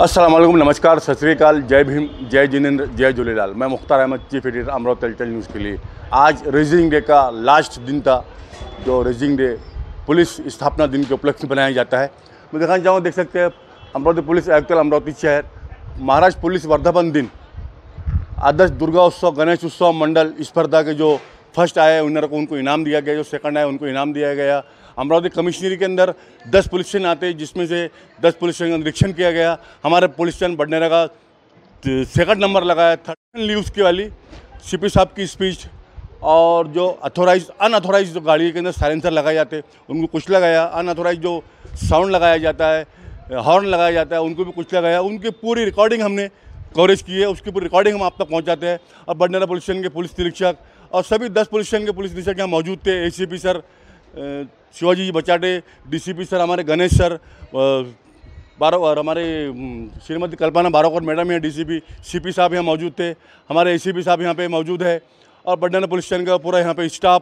अस्सलाम वालेकुम, नमस्कार, सत श्री अकाल, जय भीम, जय जिनेंद्र, जय झूलेलाल। मैं मुख्तार अहमद, चीफ एडिटर अमरावती हलचल न्यूज़ के लिए। आज रेजिंग डे का लास्ट दिन था, जो रेजिंग डे पुलिस स्थापना दिन के उपलक्ष्य में बनाया जाता है। मैं दिखाना चाहूँगा, देख सकते हैं अमरावती पुलिस आयुक्त अमरावती शहर, महाराष्ट्र पुलिस वर्धापन दिन, आदर्श दुर्गा उत्सव, गणेश उत्सव मंडल स्पर्धा के जो फर्स्ट आए विनर को उनको इनाम दिया गया, जो सेकंड आए उनको इनाम दिया गया। अमरावती कमिश्नरी के अंदर 10 पुलिस स्टेशन आते हैं, जिसमें से 10 पुलिस स्टेशन का निरीक्षण किया गया। हमारे पुलिस स्टेशन बडनेरा का सेकंड नंबर लगाया। 13 लीव्स की वाली सीपी साहब की स्पीच, और जो अनऑथोराइज जो गाड़ी के अंदर साइलेंसर लगाए जाते हैं उनको कुछ लगाया, अनऑथोराइज जो साउंड लगाया जाता है, हॉर्न लगाया जाता है, उनको भी कुछ लगाया। उनकी पूरी रिकॉर्डिंग हमने कवरेज की है, उसकी पूरी रिकॉर्डिंग हम आप तक पहुँचाते हैं। और बडनेरा पुलिस स्टेशन के पुलिस निरीक्षक और सभी 10 पुलिस स्टेशन के पुलिस निरीक्षक यहाँ मौजूद थे। एसीपी सर शिवाजी जी बचाटे, डीसीपी सर हमारे गणेश सर, और हमारे श्रीमती कल्पना बारोकर मैडम यहाँ डीसीपी, सीपी साहब यहाँ मौजूद थे, हमारे एसीपी साहब यहाँ पे मौजूद है, और बडनेरा पुलिस स्टेशन का पूरा यहाँ पे स्टाफ।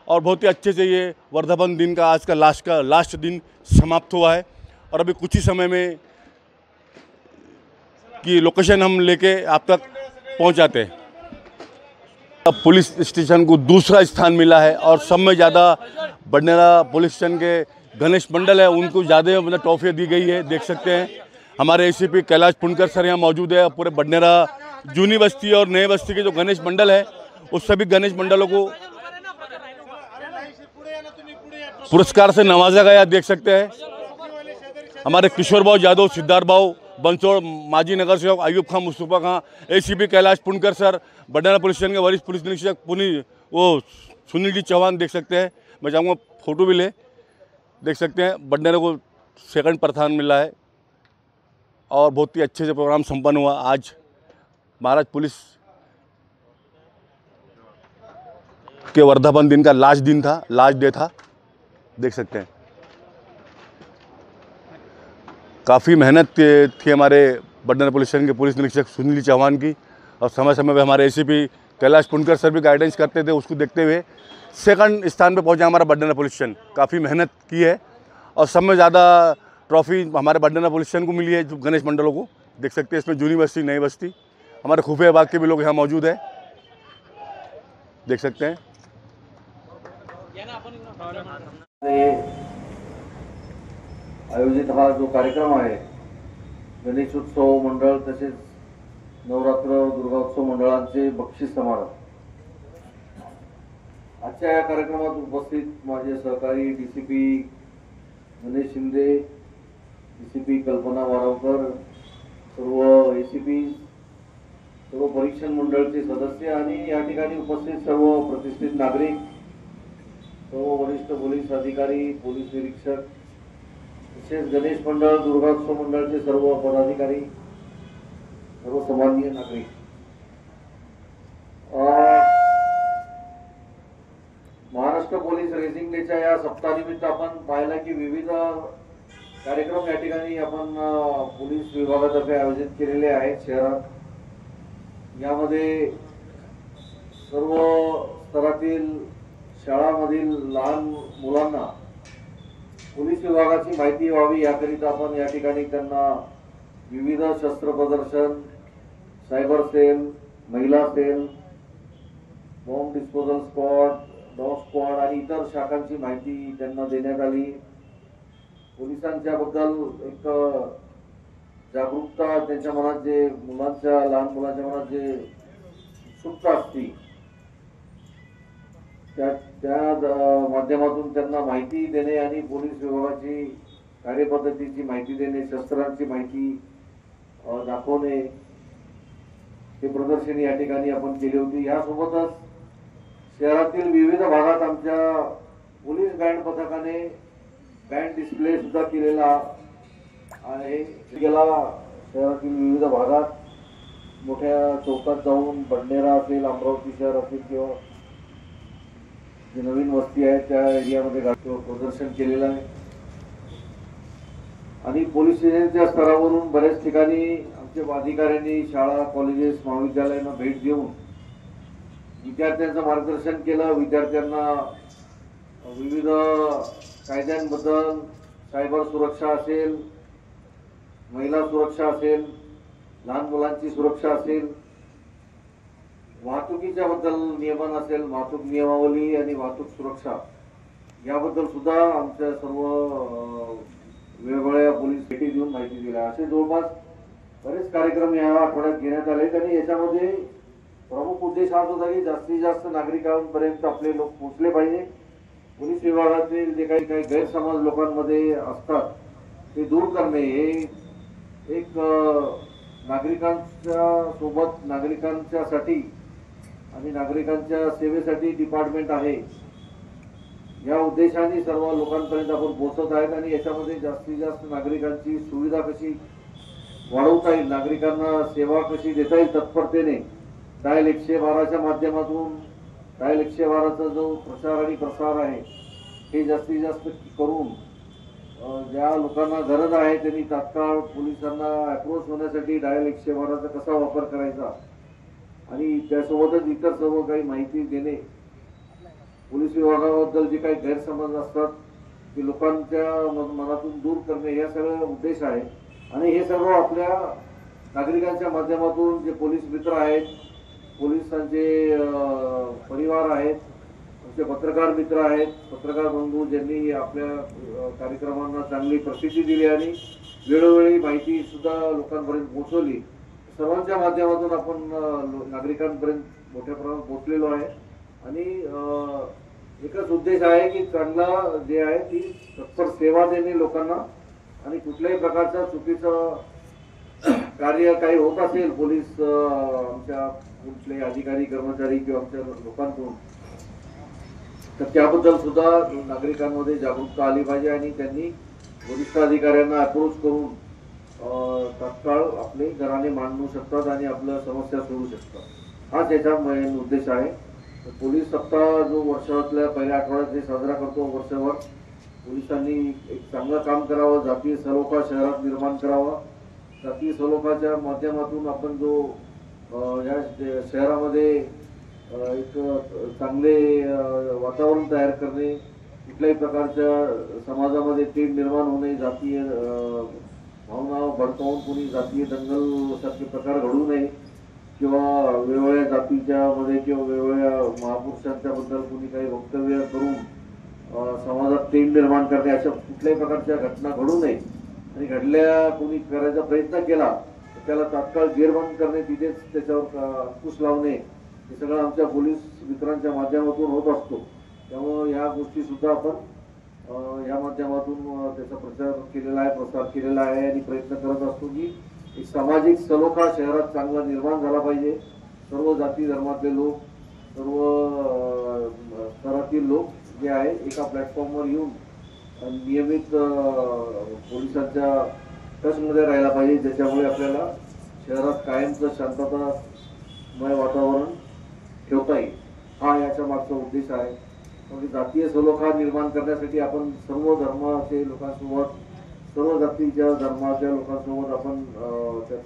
और बहुत ही अच्छे से ये वर्धापन दिन का आज का लास्ट दिन समाप्त हुआ है। और अभी कुछ ही समय में की लोकेशन हम लेके आप तक पहुँचाते हैं। पुलिस स्टेशन को दूसरा स्थान मिला है, और सब में ज़्यादा बडनेरा पुलिस स्टेशन के गणेश मंडल है, उनको ज़्यादा मतलब ट्रॉफियाँ दी गई है। देख सकते हैं हमारे एसीपी कैलाश पुनकर सर यहाँ मौजूद है। पूरे बडनेरा जूनी बस्ती और नए बस्ती के जो गणेश मंडल है, उस सभी गणेश मंडलों को पुरस्कार से नवाजा गया। देख सकते हैं हमारे किशोर भाव यादव, सिद्धार्थ भाव बंसोड़, माजी नगर सेवक Ayub Khan, Mustafa Khan, ACP Kailash Punkar sir, Badnera police station के वरिष्ठ पुलिस निरीक्षक सुनील जी चौहान। देख सकते हैं, मैं चाहूँगा फोटो भी ले। देख सकते हैं बडनेरा को सेकंड प्रधान मिला है, और बहुत ही अच्छे से प्रोग्राम संपन्न हुआ। आज महाराष्ट्र पुलिस के वर्धापन दिन का लास्ट दिन था, लास्ट डे था। देख सकते हैं काफ़ी मेहनत थी हमारे बडनेरा पुलिस स्टेशन के पुलिस निरीक्षक सुनील चौहान की, और समय समय पे हमारे एसीपी कैलाश पुनकर सर भी गाइडेंस करते थे। उसको देखते हुए सेकंड स्थान पे पहुंचा हमारा बडनेरा पुलिस स्टेशन। काफ़ी मेहनत की है, और सब में ज़्यादा ट्रॉफी हमारे बडनेरा पुलिस स्टेशन को मिली है, जो गणेश मंडलों को। देख सकते हैं इसमें जूनी बस्ती, नई बस्ती, हमारे खुफिया विभाग के भी लोग यहाँ मौजूद है। देख सकते हैं आयोजित हा जो कार्यक्रम आहे, गणेशोत्सव मंडळ तसेच नवरात्र दुर्गोत्सव मंडळांचे बक्षीस समारोह। आजच्या या कार्यक्रमात उपस्थित माझे सहकारी डीसीपी गणेश शिंदे, डीसीपी कल्पना बारोकर, सर्व एसीपी, सर्व परीक्षण मंडळाचे सदस्य आणि या ठिकाणी उपस्थित सर्व प्रतिष्ठित नागरिक, सर्व वरिष्ठ पोलीस अधिकारी, पोलीस निरीक्षक, तसेच गणेश मंडळ, दुर्गोत्सव मंडळाचे सर्व पदाधिकारी, सर्व सामान्य नागरिक। महाराष्ट्र पोलीस रेजिंग डेच्या या सप्ताहानिमित्त आपण पाहिलं की विविध कार्यक्रम या ठिकाणी आपण पोलीस विभागातर्फे आयोजित केलेले आहेत शहरात। यामध्ये सर्व स्तरातील शाळांमधील लहान मुलांना पोलीस विभागाची माहिती व्हावी याकरिता आपण या ठिकाणी त्यांना विविध शस्त्र प्रदर्शन, सायबर सेल, महिला cell, bomb disposal squad, dog squad आणि इतर शाखांची माहिती त्यांना देण्यात आली। पोलिसांच्या बद्दल एक जागरूकता त्यांच्या मनात, जे लहान मुलांच्या मनात जे उत्सुकता असते, त्या माध्यमातून त्यांना माहिती देणे आणि पोलीस विभागाची कार्यपद्धतीची माहिती देणे, शस्त्रांची माहिती दाखवणे, हे प्रदर्शन या ठिकाणी आपण केली होती। यासोबतच शहरातील विविध भागात आमच्या पोलीस बँड पथकाने बँड डिस्प्ले सुद्धा केलेला आहे। शहरातील विविध भागात मोठ्या चौकात जाऊन बडनेरा असेल, अमरावती शहर असेल किंवा जे नवीन वस्ती आहे त्या एरियामध्ये प्रदर्शन केलेलं आहे। आणि पोलीस स्टेशनच्या स्तरावरून बऱ्याच ठिकाणी आमच्या अधिकाऱ्यांनी शाळा, कॉलेजेस, महाविद्यालयांना भेट देऊन विद्यार्थ्यांचं मार्गदर्शन केलं। विद्यार्थ्यांना विविध कायद्यांबद्दल, सायबर सुरक्षा असेल, महिला सुरक्षा असेल, लहान मुलांची सुरक्षा असेल, वाहतुकीच्या बद्दल नियमन असेल, वाहतूक नियमावली आणि वाहतूक सुरक्षा याबद्दल सुद्धा आमच्या सर्व वेगवेगळ्या पोलीस भेटी देऊन माहिती दिल्या. असे जवळपास बरेच कार्यक्रम या आठवड्यात घेण्यात आले आणि याच्यामध्ये प्रमुख उद्देश हाच होता की जास्तीत जास्त नागरिकांपर्यंत आपले लोक पोहोचले पाहिजे. पोलीस विभागातील जे काही गैरसमज लोकांमध्ये असतात ते दूर करणे हे एक नागरिकांच्या सोबत, नागरिकांच्यासाठी आणि नागरिकांच्या सेवेसाठी डिपार्टमेंट आहे. या उद्देशाने सर्व लोकांपर्यंत आपण पोहोचत आहेत आणि याच्यामध्ये जास्तीत जास्त नागरिकांची सुविधा कशी वाढवता येईल, नागरिकांना सेवा कशी देता येईल तत्परतेने डायल 112च्या माध्यमातून डायल 112चा जो प्रचार आणि प्रसार आहे हे जास्तीत जास्त करून ज्या लोकांना गरज आहे त्यांनी तात्काळ पोलिसांना अप्रोच होण्यासाठी डायल 112चा कसा वापर करायचा आणि त्यासोबतच इतर सर्व काही माहिती देणे. पोलीस विभागाबद्दल जे काही गैरसमज असतात ते लोकांच्या मनातून दूर करणे हे सगळे उद्देश आहे आणि हे सर्व आपल्या नागरिकांच्या माध्यमातून जे पोलीस मित्र आहेत, पोलिसांचे परिवार आहेत, आमचे पत्रकार मित्र आहेत, पत्रकार बंधू ज्यांनी आपल्या कार्यक्रमांना चांगली प्रसिद्धी दिली आणि वेळोवेळी माहिती सुद्धा लोकांपर्यंत पोहोचवली, सर्वांच्या माध्यमातून आपण नागरिकांपर्यंत मोठ्या प्रमाणात पोहोचलेलो आहे आणि एकच उद्देश आहे की चांगला जे आहे ती तत्पर सेवा देणे लोकांना आणि कुठल्याही प्रकारचं चुकीचं कार्य काही होत असेल पोलीस आमच्या कुठले अधिकारी कर्मचारी किंवा आमच्या लोकांकडून तर त्याबद्दल सुद्धा नागरिकांमध्ये जागरूकता आली पाहिजे आणि त्यांनी वरिष्ठ अधिकाऱ्यांना अप्रोच करून तात्काळ आपले घराणे मांडू शकतात आणि आपल्या समस्या सोडवू शकतात. हाच याचा मेन उद्देश आहे. पोलीस सप्ताह जो वर्षातल्या पहिल्या आठवड्यात जे साजरा करतो, वर्षभर पोलिसांनी एक चांगलं काम करावं, जातीय सलोखा शहरात निर्माण करावा. जातीय सलोखाच्या माध्यमातून आपण जो या शहरामध्ये एक चांगले वातावरण तयार करणे, कुठल्याही प्रकारच्या समाजामध्ये तेढ निर्माण होणे, जातीय भावना भडकावून कोणी जातीय दंगल सारखे प्रकार घडू नये किंवा वेगवेगळ्या जातीच्या मध्ये किंवा वेगवेगळ्या महापुरुषांच्या बद्दल कोणी काही वक्तव्य करून समाजात तेढ निर्माण करणे अशा कुठल्याही प्रकारच्या घटना घडू नये आणि घडल्या कोणी करायचा प्रयत्न केला तर त्याला तात्काळ जेरबंद करणे, तिथेच त्याच्यावर अंकुश लावणे हे सगळं आमच्या पोलीस मित्रांच्या माध्यमातून होत असतो. त्यामुळं ह्या गोष्टी सुद्धा आपण या माध्यमातून त्याचा प्रचार केलेला आहे, प्रसार केलेला आहे आणि प्रयत्न करत असतो की एक सामाजिक सलोखा शहरात चांगला निर्माण झाला पाहिजे. सर्व जाती धर्मातले लोक, सर्व स्तरातील लोक जे आहे एका प्लॅटफॉर्मवर येऊन नियमित पोलिसांच्या टचमध्ये राहायला पाहिजे, ज्याच्यामुळे आपल्याला शहरात कायमचं शांततामय वातावरण ठेवता येईल. हा याच्या मागचा उद्देश आहे. म्हणजे जातीय सलोखा निर्माण करण्यासाठी आपण सर्व धर्माचे लोकांसोबत, सर्व जातीच्या धर्माच्या लोकांसोबत आपण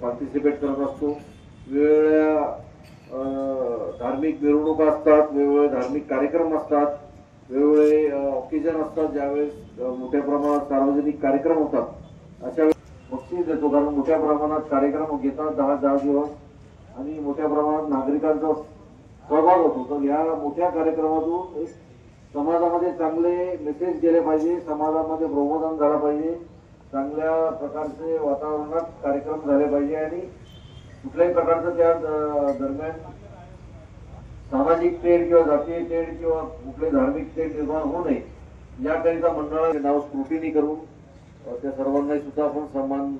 पार्टिसिपेट करत असतो. वेगवेगळ्या धार्मिक मिरवणुका असतात, वेगवेगळे धार्मिक कार्यक्रम असतात, वेगवेगळे ऑकेजन असतात ज्यावेळेस मोठ्या प्रमाणात सार्वजनिक कार्यक्रम होतात. अशा वेळेस बक्षीस देतो, कारण मोठ्या प्रमाणात कार्यक्रम घेतात 10 दिवस आणि मोठ्या प्रमाणात नागरिकांचा सहभाग होतो. तर या मोठ्या कार्यक्रमातून एक समाजामध्ये चांगले मेसेज गेले पाहिजे, समाजामध्ये प्रबोधन झालं पाहिजे, चांगल्या प्रकारचे वातावरणात कार्यक्रम झाले पाहिजे आणि कुठल्याही प्रकारचं त्या दरम्यान सामाजिक तेढ किंवा जातीय तेढ किंवा कुठले धार्मिक तेढ निर्माण होऊ नये याकरिता मंडळाचे नाव स्क्रुटिनी करून त्या सर्वांनाही सुद्धा आपण सन्मान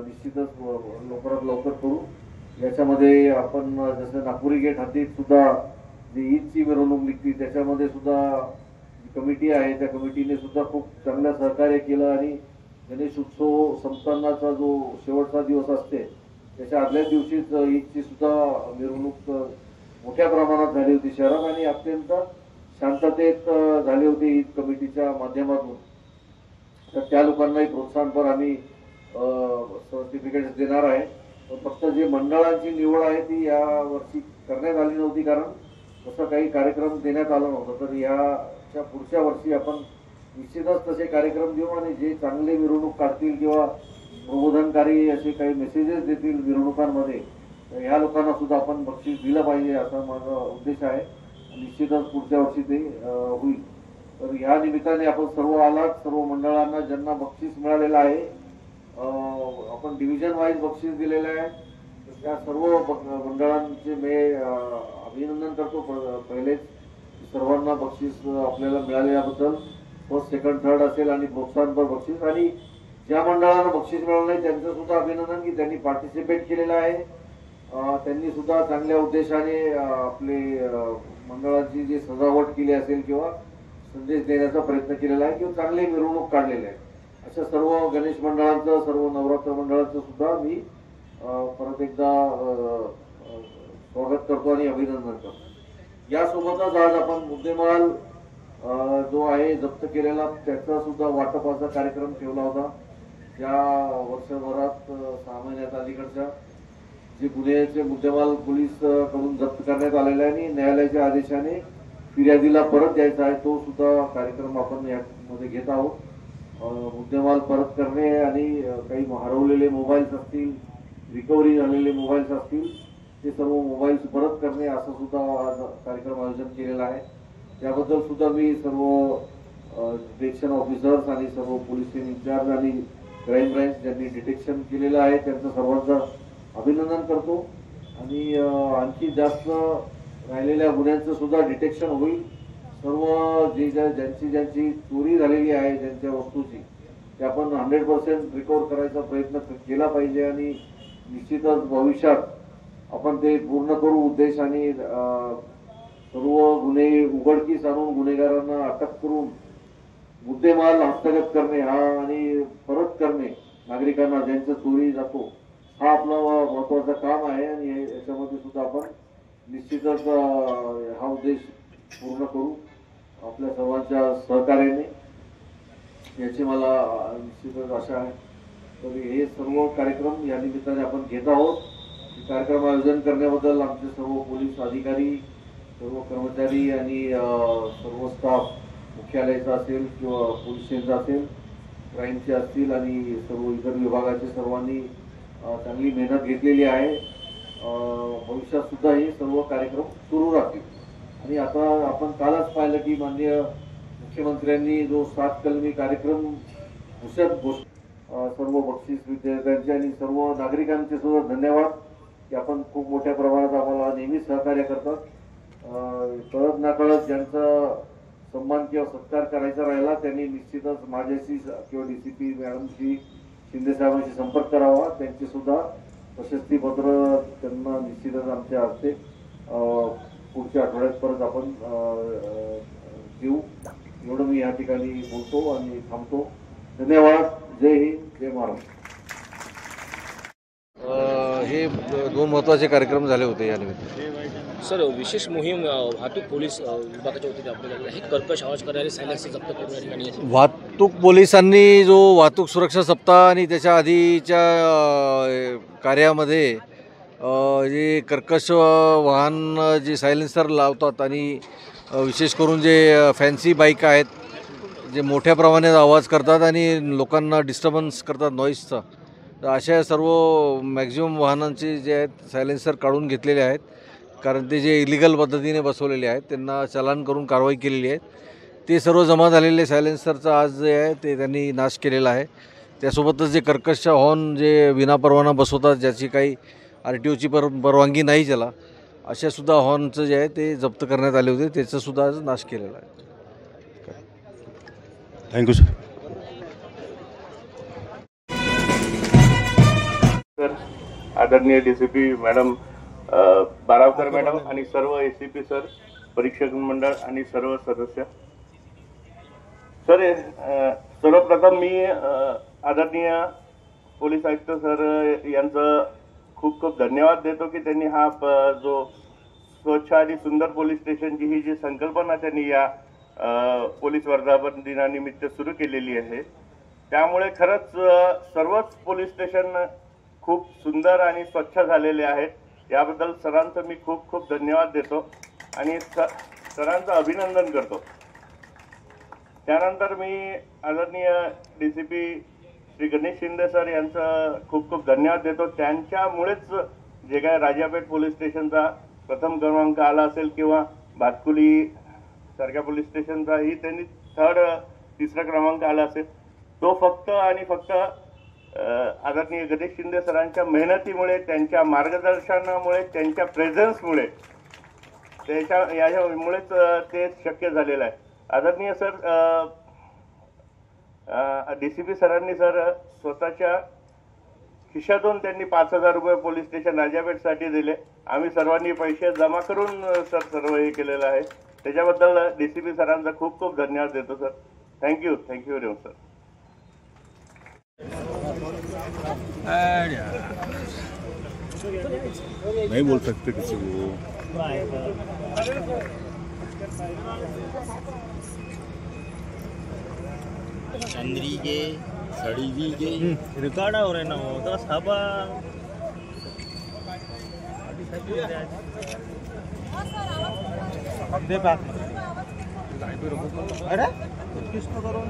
निश्चितच लवकरात लवकर करू. याच्यामध्ये आपण जसं नागपुरी गेट हद्दीत सुद्धा जी ईदची मिरवणूक निघते त्याच्यामध्ये सुद्धा कमिटी आहे, त्या कमिटीने सुद्धा खूप चांगलं सहकार्य केलं आणि गणेश उत्सव संपन्नाचा जो शेवटचा दिवस असते त्याच्या आदल्या दिवशीच ईदची सुद्धा मिरवणूक मोठ्या प्रमाणात झाली होती शहरात आणि अत्यंत शांततेत झाली होती ईद कमिटीच्या माध्यमातून. तर त्या लोकांनाही प्रोत्साहनपर आम्ही सर्टिफिकेट्स देणार आहे. फक्त जे मंडळांची निवड आहे ती या वर्षी करण्यात आली नव्हती, कारण तसं काही कार्यक्रम देण्यात आला नव्हता. तर याच्या पुढच्या वर्षी आपण निश्चितच तसे कार्यक्रम देऊ आणि जे चांगले मिरवणूक काढतील किंवा प्रबोधनकारी असे काही मेसेजेस देतील मिरवणुकांमध्ये, तर ह्या लोकांना सुद्धा आपण बक्षीस दिलं पाहिजे असा माझा उद्देश आहे. निश्चितच पुढच्या वर्षी ते होईल. तर ह्या निमित्ताने आपण सर्व आलात, सर्व मंडळांना ज्यांना बक्षीस मिळालेलं आहे, आपण डिव्हिजन वाईज बक्षीस दिलेलं आहे, तर त्या सर्व मंडळांचे मी अभिनंदन करतो. पहिलेच सर्वांना बक्षीस आपल्याला मिळालेल्याबद्दल फर्स्ट, सेकंड, थर्ड असेल आणि प्रोत्साहनपर बक्षीस. आणि ज्या मंडळांना बक्षीस मिळालं नाही त्यांचं सुद्धा अभिनंदन की त्यांनी पार्टिसिपेट केलेलं आहे. त्यांनी सुद्धा चांगल्या उद्देशाने आपले मंडळाची जी सजावट केली असेल किंवा संदेश देण्याचा प्रयत्न केलेला आहे किंवा चांगली मिरवणूक काढलेली आहे. अशा सर्व गणेश मंडळांचं, सर्व नवरात्र मंडळाचं सुद्धा मी परत एकदा स्वागत करतो आणि अभिनंदन करतो. यासोबतच आज आपण मुद्देमाल जो आहे जप्त केलेला त्याचा सुद्धा वाटपाचा कार्यक्रम ठेवला होता. या वर्षभरात 6 महिन्यात अलीकडच्या जे गुन्ह्याचे मुद्देमाल पोलीस कडून जप्त करण्यात आलेला आहे आणि न्यायालयाच्या आदेशाने फिर्यादीला परत द्यायचा आहे, तो सुद्धा कार्यक्रम आपण यामध्ये घेत आहोत. मुद्देमाल परत करणे आणि काही हरवलेले मोबाईल्स असतील, रिकव्हरी झालेले मोबाईल्स असतील, ते सर्व मोबाईल्स परत करणे असं सुद्धा आज कार्यक्रम आयोजन केलेला आहे. त्याबद्दल सुद्धा मी सर्व डिटेक्शन ऑफिसर्स आणि सर्व पोलीस इन्चार्ज आणि क्राईम ब्रँच ज्यांनी डिटेक्शन केलेलं आहे त्यांचं सर्वांचं अभिनंदन करतो. आणि आणखी जास्त राहिलेल्या गुन्ह्यांचं सुद्धा डिटेक्शन होईल. सर्व ज्यांची चोरी झालेली आहे ज्यांच्या वस्तूची, ते आपण 100% रिकव्हर करायचा प्रयत्न केला पाहिजे आणि निश्चितच भविष्यात आपण ते पूर्ण करू उद्देशाने सर्व गुन्हे उघडकीस आणून गुन्हेगारांना अटक करून मुद्देमाल हस्तगत करणे हा आणि परत करणे नागरिकांना ज्यांच्या चोरी जातो हा आपला महत्वाचं काम आहे. आणि याच्यामध्ये सुद्धा आपण निश्चितच हा उद्देश पूर्ण करू आपल्या सर्वांच्या सहकार्याने, याची मला निश्चितच आशा आहे. तर हे सर्व कार्यक्रम या निमित्ताने आपण घेत आहोत. कार्यक्रम आयोजन करण्याबद्दल आमचे सर्व पोलीस अधिकारी, सर्व कर्मचारी आणि सर्व स्टाफ, मुख्यालयाचा असेल किंवा पोलीस स्टेशनचा असेल, क्राईमचे असतील आणि सर्व इतर विभागाचे सर्वांनी चांगली मेहनत घेतलेली आहे. भविष्यात सुद्धा हे सर्व कार्यक्रम सुरू राहतील. आणि आता आपण कालच पाहिलं की माननीय मुख्यमंत्र्यांनी जो 7 कलमी कार्यक्रम सर्व बक्षीस विद्यार्थ्यांचे आणि सर्व नागरिकांचे सुद्धा धन्यवाद की आपण खूप मोठ्या प्रमाणात आम्हाला नेहमी सहकार्य करतात. कळत नकळत ज्यांचा सन्मान किंवा सत्कार करायचा राहिला त्यांनी निश्चितच माझ्याशी किंवा DCP मॅडमशी, शिंदे साहेबांशी संपर्क करावा. त्यांचे सुद्धा प्रशस्तीपत्र त्यांना निश्चितच आमच्या हस्ते पुढच्या आठवड्यात परत आपण देऊ. एवढं मी या ठिकाणी बोलतो आणि थांबतो. धन्यवाद. जय हिंद, जय महाराष्ट्र. हे 2 महत्त्वाचे कार्यक्रम झाले होते या निमित्ताने. सर, विशेष मोहीम वाहतूक पोलीस विभागाच्या वतीने आपल्याला हे कर्कश आवाज करणारे सायलेन्सर जप्त करून या ठिकाणी वाहतूक पोलिसांनी जो वाहतूक सुरक्षा सप्ताह आणि त्याच्या आधीच्या कार्यामध्ये जे कर्कश वाहन जे सायलेन्सर लावतात आणि विशेष करून जे फॅन्सी बाईक आहेत जे मोठ्या प्रमाणात आवाज करतात आणि लोकांना डिस्टर्बन्स करतात नॉईजचा, तर अशा सर्व मॅक्झिमम वाहनांचे जे आहेत सायलेन्सर काढून घेतलेले आहेत. कारण ते जे इलिगल पद्धतीने बसवलेले आहेत त्यांना चलान करून कारवाई केलेली आहे. ते सर्व जमा झालेले सायलेन्सरचा आज जे आहे ते त्यांनी नाश केलेला आहे. त्यासोबतच जे कर्कश हॉर्न जे विनापरवाना बसवतात, ज्याची काही RTOची परवानगी नाही त्याला, अशासुद्धा हॉर्नचं जे आहे ते जप्त करण्यात आले होते, त्याचासुद्धा आज नाश केलेला आहे. Thank you sir. सर, आदरणीय DCP मॅडम बारावकर मॅडम आणि सर्व ACP सर, परीक्षक मंडळ आणि सर्व सदस्य. सर, सर्वप्रथम मी आदरणीय पोलीस आयुक्त सर यांचं खूप खूप धन्यवाद देतो की त्यांनी हा जो स्वच्छ आणि सुंदर पोलीस स्टेशनची ही जी संकल्पना त्यांनी या पोलीस वर्धापन दिनानिमित्त सुरू केलेली आहे. त्यामुळे खरंच सर्वच पोलीस स्टेशन खूप सुंदर आणि स्वच्छ झालेले आहेत. याबद्दल सरांचं मी खूप खूप धन्यवाद देतो आणि सरांचं अभिनंदन करतो. त्यानंतर मी आदरणीय DCP श्री गणेश शिंदे सर यांचं खूप खूप धन्यवाद देतो. त्यांच्यामुळेच जे काय राजापेठ पोलीस स्टेशनचा प्रथम क्रमांक आला असेल किंवा भातकुली सारख्या पोलीस स्टेशनचाही त्यांनी तिसरा क्रमांक आला असेल, तो फक्त आणि फक्त आदरणीय गणेश शिंदे सरांच्या मेहनतीमुळे, त्यांच्या मार्गदर्शनामुळे, त्यांच्या प्रेझेन्समुळे, यामुळेच ते शक्य झालेलं आहे. आदरणीय सर DCP सरांनी सर स्वतःच्या खिशातून त्यांनी 5,000 रुपये पोलीस स्टेशन राजापेठसाठी दिले. आम्ही सर्वांनी पैसे जमा करून सर सर्व हे केलेलं आहे. त्याच्याबद्दल DCP सरांचा खूप खूप धन्यवाद देतो sir. Thank you very much sir. नहीं बोल सकते किसी को. चंद्री के सड़ी के रिकॉर्ड हो रहे ना हो तो सब अरे किसको करो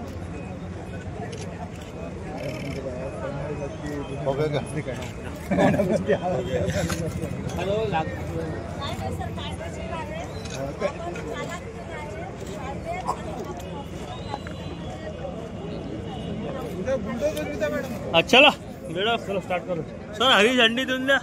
हो गया चला बेटा चलो स्टार्ट करो सर. हरी झंडी देऊन द्या.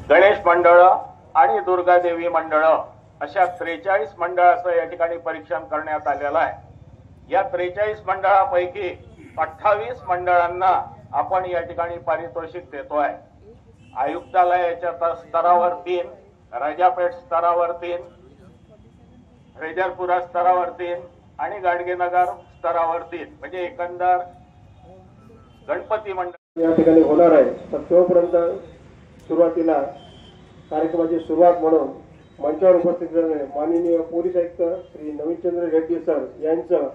गणेश मंडळ आणि दुर्गादेवी मंडळ अशा 43 मंडळाचं या ठिकाणी परीक्षण करण्यात आलेलं आहे. या 43 मंडळापैकी 28 मंडळांना आपण या ठिकाणी पारितोषिक देतोय. आयुक्तालयाच्या स्तरावर 3, राजापेठ स्तरावर 3, रेजरपुरा स्तरावर 3 आणि गाडगेनगर स्तरावर 3, म्हणजे एकंदर गणपती मंडळ या ठिकाणी होणार आहे. तर तोपर्यंत सुरुवातीला कार्यक्रमाची सुरुवात म्हणून मंचावर उपस्थित झालेले माननीय पोलीस आयुक्त श्री नवीनचंद्र रेड्डी सर यांचं,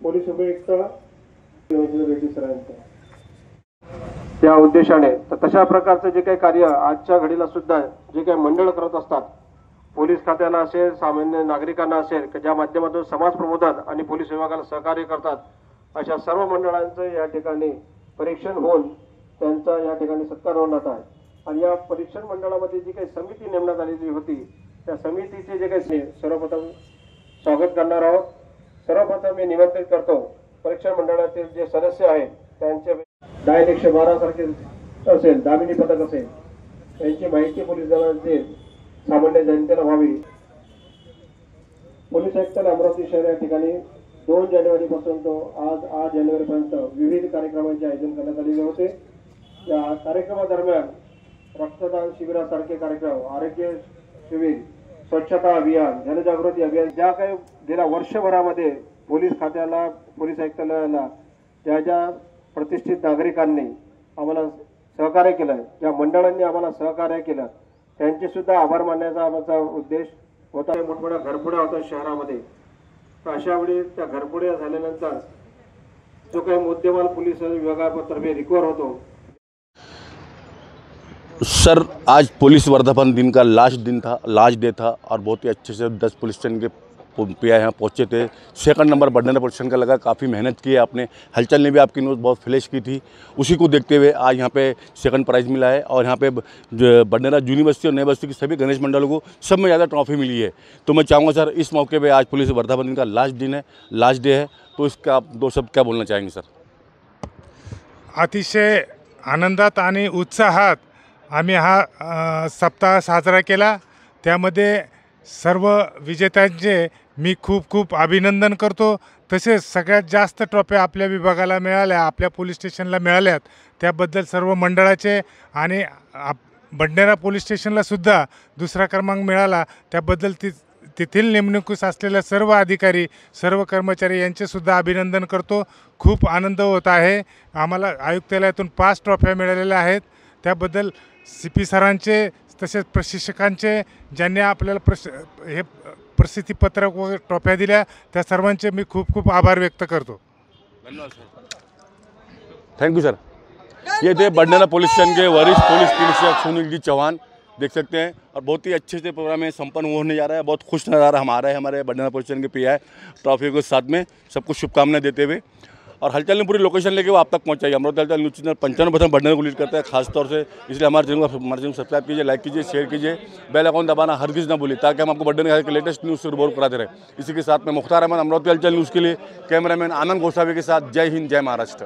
पोलीस उपयुक्त नवीनचंद्र रेड्डी सर यांचं, त्या उद्देशाने तशा प्रकारचं जे काही कार्य आजच्या घडीला सुद्धा जे काही मंडळ करत असतात, पोलीस खात्याला असेल, सामान्य नागरिकांना असेल, ज्या माध्यमातून समाज प्रबोधन आणि पोलीस विभागाला सहकार्य करतात, अशा सर्व मंडळांचं या ठिकाणी परीक्षण होऊन त्यांचा या ठिकाणी सत्कार होण्यात आहे. आणि या परीक्षण मंडळामध्ये जी काही समिती नेमण्यात आलेली होती, त्या समितीचे जे काही सर्वप्रथम स्वागत करणार आहोत. सर्वप्रथम मी निमंत्रित करतो परीक्षण मंडळातील जे सदस्य आहेत त्यांचे डायल 112 सारखे असेल, दामिनी पथक असेल, यांची माहिती पोलीस दलाचे सामान्य जनतेला व्हावी. पोलीस आयुक्तालय अमरावती शहर या ठिकाणी 2 जानेवारीपासून तो आज 8 जानेवारीपर्यंत विविध कार्यक्रमांचे आयोजन करण्यात आलेले होते. या कार्यक्रमादरम्यान रक्तदान शिबिरासारखे कार्यक्रम, आरोग्य शिबिर, स्वच्छता अभियान, जनजागृती अभियान, ज्या काही गेल्या वर्षभरामध्ये पोलीस खात्याला, पोलीस आयुक्तालयाला ज्या प्रतिष्ठित नागरिकांनी आम्हाला सहकार्य केलं, ज्या मंडळांनी आम्हाला सहकार्य केलं, त्यांचे सुद्धा आभार मानण्याचा आमचा उद्देश होता. मोठमोठ्या घरफोड्या होत्या शहरामध्ये, तर अशा वेळी त्या घरफोड्या झाल्यानंतर जो काही मुद्देमाल पोलीस विभागातर्फे रिकवर होतो. सर, आज पुलिस वर्धापन दिन का लास्ट डे था और बहुत ही अच्छे से 10 पुलिस स्टेशन के PI यहाँ पहुँचे थे. 2nd number Badnera police station का लगा. काफ़ी मेहनत की है आपने. हलचल ने भी आपकी न्यूज़ बहुत फ्लैश की थी. उसी को देखते हुए आज यहाँ पे 2nd प्राइज़ मिला है और यहाँ पे बडनेरा जूनी बस्ती और नई बस्ती की सभी गणेश मंडलों को सब में ज़्यादा ट्रॉफी मिली है. तो मैं चाहूँगा सर, इस मौके पर आज पुलिस वर्धापन दिन का लास्ट डे है, तो इसका आप 2 शब्द क्या बोलना चाहेंगे सर? अतिशय आनंदात आणि उत्साहात आम्ही हा सप्ताह साजरा केला. त्यामध्ये सर्व विजेत्यांचे मी खूप अभिनंदन करतो. तसेच सगळ्यात जास्त ट्रॉफ्या आपल्या विभागाला मिळाल्या, आपल्या पोलीस स्टेशनला मिळाल्यात, त्याबद्दल सर्व मंडळाचे आणि बडनेरा पोलीस स्टेशनला सुद्धा 2रा क्रमांक मिळाला, त्याबद्दल तेथील नेमणुकीस असलेल्या सर्व अधिकारी, सर्व कर्मचारी यांचेसुद्धा अभिनंदन करतो. खूप आनंद होत आहे. आम्हाला आयुक्तालयातून 5 ट्रॉफ्या मिळालेल्या आहेत. त्याबद्दल CP सरांचे तसेच प्रशिक्षकांचे, ज्यांनी आपल्याला हे प्रसिद्धीपत्रक व ट्रॉफ्या दिल्या, त्या सर्वांचे मी खूप खूप आभार व्यक्त करतो. धन्यवाद सर. Thank you sir. ये थे बडनेरा पुलिस स्टेशन के वरिष्ठ पुलिस निरीक्षक सुनील जी चौहान, देख सकते हैं. और बहुत ही अच्छे से प्रोग्राम में संपन्न होने जा रहा है. बहुत खुश नज़ारा हम आ रहे हैं हमारे बडनेरा पुलिस स्टेशन के PI ट्रॉफी के साथ में. सबको शुभकामनाएं देते हुए और हलचल ने पूरी लोकेशन लेके वो आप तक पहुंचाई. अमृता हलचल न्यूज़ चैनल 95% बडनेरा को लीड करता है खासतौर से, इसलिए हमारे चैनल को सब्सक्राइब कीजिए, लाइक कीजिए, शेयर कीजिए, बेल आइकन दबाना हरगिज़ ना भूलिए, ताकि हम आपको बडनेरा के लेटेस्ट न्यूज़ से रूबरू कराते रहे. इसी के साथ में मुख्तार अहमद, अमृता हलचल न्यूज़ के लिए कैमरामैन आनंद गोसावी के साथ. जय हिंद, जय महाराष्ट्र.